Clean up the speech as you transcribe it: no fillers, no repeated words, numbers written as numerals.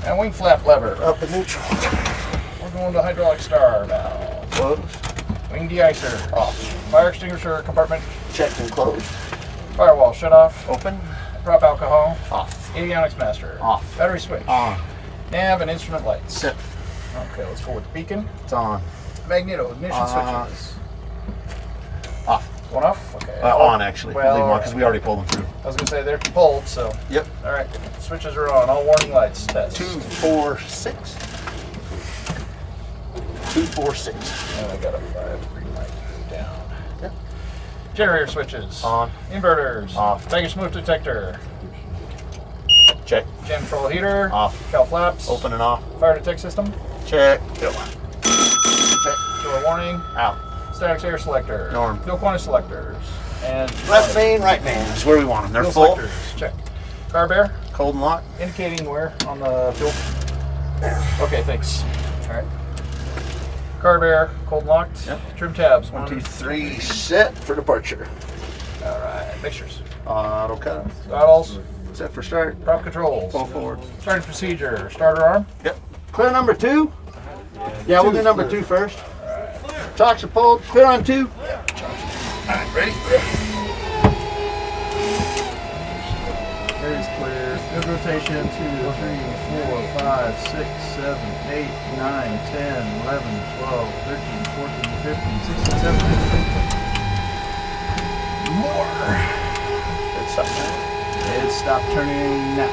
And wing flap lever. Up in neutral. We're going to hydraulic star valve. Close. Wing de-icer. Off. Fire extinguisher compartment. Checked and closed. Firewall shut off. Open. Prop alcohol. Off. Avionics master. Off. Battery switch. On. Nav and instrument lights. Set. Okay, let's go with the beacon. It's on. Magneto ignition switches. Off. One off? Okay. On actually. Well, because we already pulled them through. I was going to say they're pulled, so. Yep. All right. Switches are on. All warning lights. Test. 2, 4, 6. 2, 4, 6. And I got a 5 green light down. Yep. Generator switches. On. Inverters. Off. Baggage smoke detector. Check. Jam control heater. Off. Cal flaps. Open and off. Fire detect system. Check. Go. Check. Door warning. Out. Statics air selector. Norm. Fuel quantity selectors. And Left main, right main is where we want them. They're fuel full. selectors. Check. Car bear. Cold and locked. Indicating where on the fuel. Okay, thanks. All right. Car bear. Cold and locked. Yep. Trim tabs. 1, 2, 3. Set for departure. All right. Mixtures. Auto cut. Throttles. Set for start. Prop controls. Pull forward. Starting procedure. Starter arm. Yep. Clear number 2. Yeah, we'll do number 2 first. Chocks are pulled. Clear on 2. All right. Ready? Area's clear. Good rotation. 2, 3, 4, 5, 6, 7, 8, 9, 10, 11, 12, 13, 14, 15, 16, 17, 18. More. Good stuff. It stopped turning now.